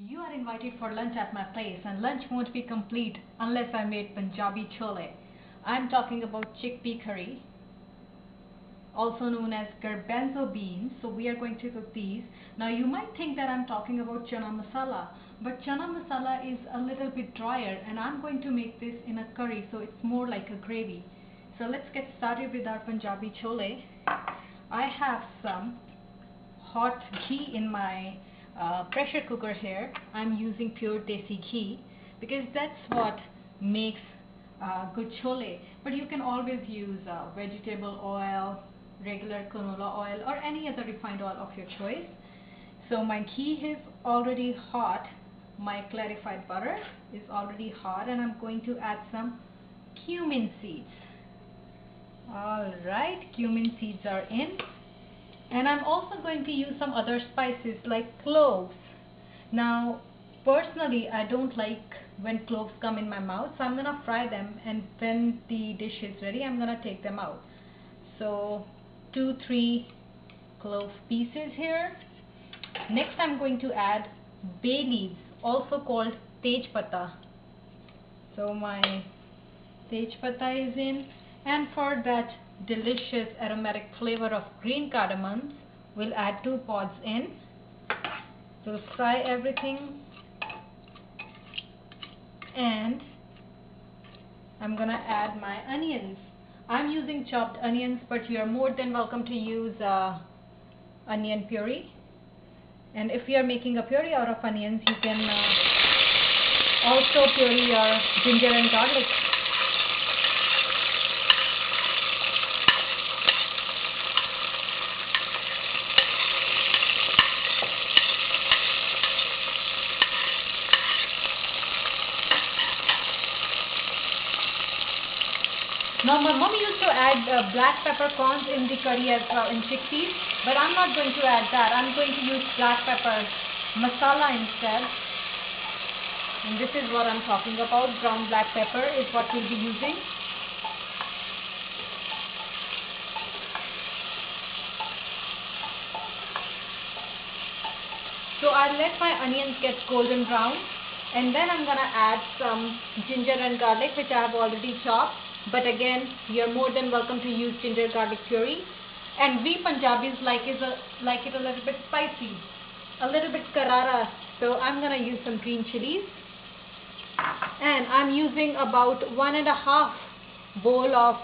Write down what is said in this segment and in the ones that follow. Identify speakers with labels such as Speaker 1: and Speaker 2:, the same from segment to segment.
Speaker 1: You are invited for lunch at my place, and lunch won't be complete unless I made Punjabi Chole. I'm talking about chickpea curry, also known as Garbanzo beans. So we are going to cook these. Now you might think that I'm talking about Chana Masala, but Chana Masala is a little bit drier, and I'm going to make this in a curry, so it's more like a gravy. So let's get started with our Punjabi Chole. I have some hot ghee in my pressure cooker here. I'm using pure desi ghee because that's what makes good chole. But you can always use vegetable oil, regular canola oil, or any other refined oil of your choice. So my ghee is already hot. My clarified butter is already hot, and I'm going to add some cumin seeds. Alright, cumin seeds are in. And I'm also going to use some other spices like cloves. Now, personally, I don't like when cloves come in my mouth, so I'm going to fry them, and when the dish is ready, I'm going to take them out. So, 2-3 clove pieces here. Next, I'm going to add bay leaves, also called Tejpata. So, my Tejpata is in, and for that delicious aromatic flavor of green cardamoms, we'll add 2 pods in. We'll fry everything, and I'm gonna add my onions. I'm using chopped onions, but you are more than welcome to use onion puree. And if you are making a puree out of onions, you can also puree your ginger and garlic. Now my mom used to add black peppercorns in the curry as well, in chickpeas, but I'm not going to add that. I'm going to use black pepper masala instead. And this is what I'm talking about. Brown black pepper is what we'll be using. So I'll let my onions get golden brown, and then I'm gonna add some ginger and garlic, which I have already chopped. But again, you're more than welcome to use ginger garlic puree. And we Punjabis like it a little bit spicy, a little bit karara. So I'm gonna use some green chilies, and I'm using about 1.5 bowl of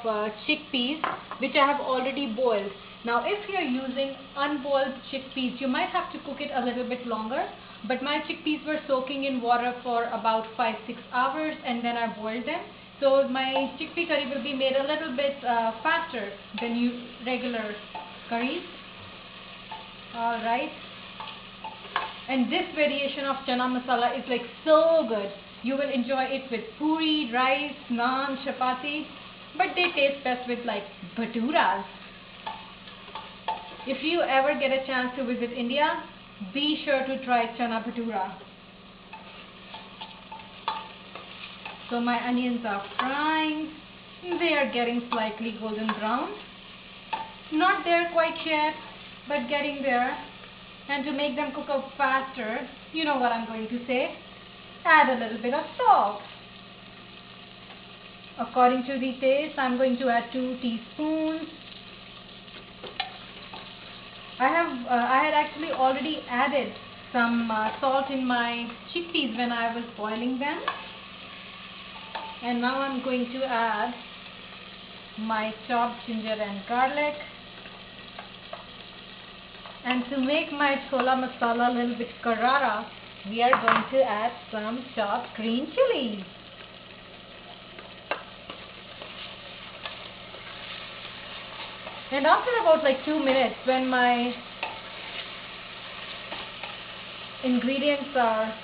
Speaker 1: chickpeas, which I have already boiled. Now, if you're using unboiled chickpeas, you might have to cook it a little bit longer. But my chickpeas were soaking in water for about 5-6 hours, and then I boiled them. So my chickpea curry will be made a little bit faster than regular curries. Alright. And this variation of Chana Masala is like so good. You will enjoy it with puri, rice, naan, chapati. But they taste best with like bhaturas. If you ever get a chance to visit India, be sure to try Chana Bhatura. So my onions are frying. They are getting slightly golden brown. Not there quite yet, but getting there. And to make them cook up faster, you know what I'm going to say. Add a little bit of salt. According to the taste, I'm going to add 2 teaspoons. I had actually already added some salt in my chickpeas when I was boiling them. And now I'm going to add my chopped ginger and garlic. And to make my chola masala a little bit karara, we are going to add some chopped green chilies. And after about like 2 minutes, when my ingredients are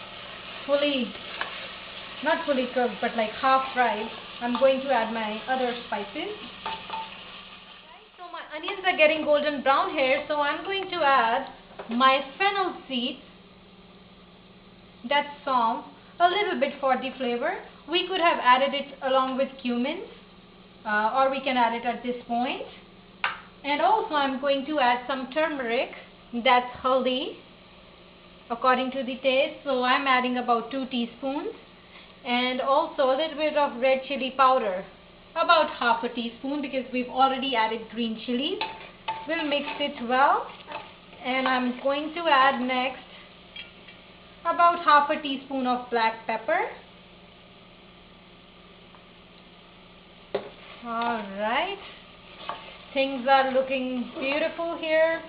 Speaker 1: not fully cooked, but like half fried, I'm going to add my other spices. Right, so my onions are getting golden brown here, so I'm going to add my fennel seeds. That's some, a little bit for the flavor. We could have added it along with cumin, or we can add it at this point. And also I'm going to add some turmeric, that's haldi, according to the taste. So I'm adding about 2 teaspoons, and also a little bit of red chili powder, about half a teaspoon, because we've already added green chilies. We'll mix it well, and I'm going to add next about half a teaspoon of black pepper. Alright, things are looking beautiful here.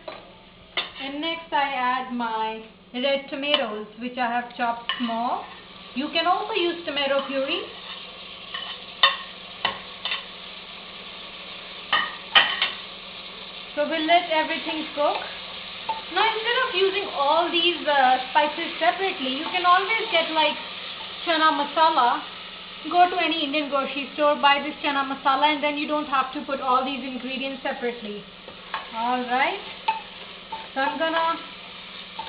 Speaker 1: And next I add my red tomatoes, which I have chopped small. You can also use tomato puree. So we'll let everything cook. Now instead of using all these spices separately, you can always get like Chana Masala. Go to any Indian grocery store, buy this Chana Masala, and then you don't have to put all these ingredients separately. Alright, so I'm gonna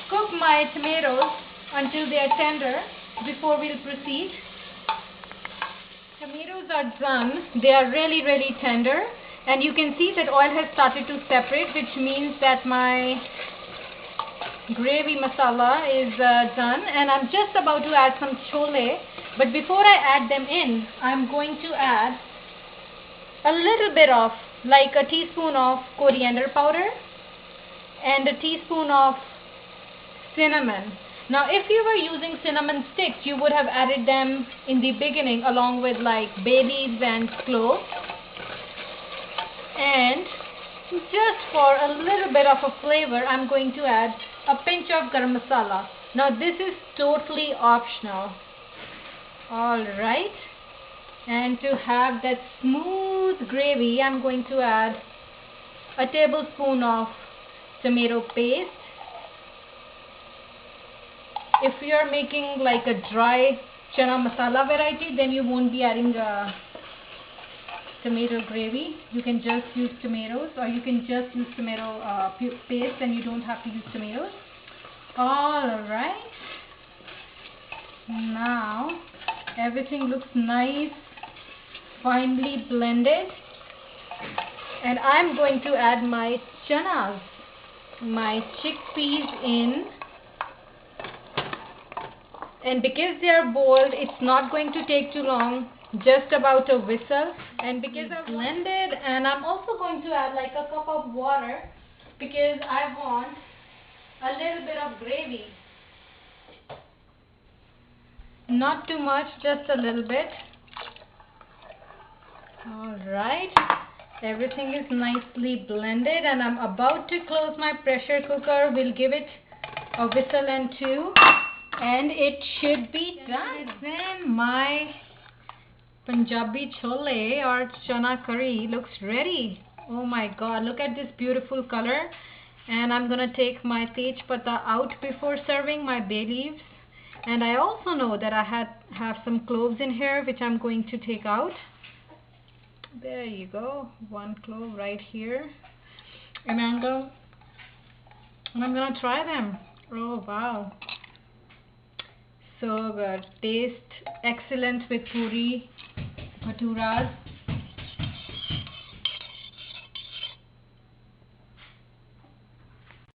Speaker 1: cook my tomatoes until they are tender before we'll proceed. Tomatoes are done. They are really tender, and you can see that oil has started to separate, which means that my gravy masala is done, and I'm just about to add some chole. But before I add them in, I'm going to add a little bit of, like a teaspoon of coriander powder and a teaspoon of cinnamon. Now if you were using cinnamon sticks, you would have added them in the beginning along with like bay leaves and cloves. And just for a little bit of a flavor, I'm going to add a pinch of garam masala. Now this is totally optional. Alright, and to have that smooth gravy, I'm going to add a tablespoon of tomato paste. If you are making like a dry Chana Masala variety, then you won't be adding tomato gravy. You can just use tomatoes, or you can just use tomato paste, and you don't have to use tomatoes. Alright, now everything looks nice, finely blended, and I'm going to add my chanas, my chickpeas in. And because they are boiled, it's not going to take too long, just about a whistle. And because I've blended, and I'm also going to add like a cup of water because I want a little bit of gravy. Not too much, just a little bit. Alright, everything is nicely blended, and I'm about to close my pressure cooker. We'll give it a whistle and two, and it should be done. Then my Punjabi Chole or Chana Curry looks ready. Oh my god, look at this beautiful color. And I'm gonna take my tej pata out before serving, my bay leaves. And I also know that I have some cloves in here, which I'm going to take out. There you go, one clove right here. And I'm gonna try them. Oh wow, so good. Taste excellent with puri bhaturas.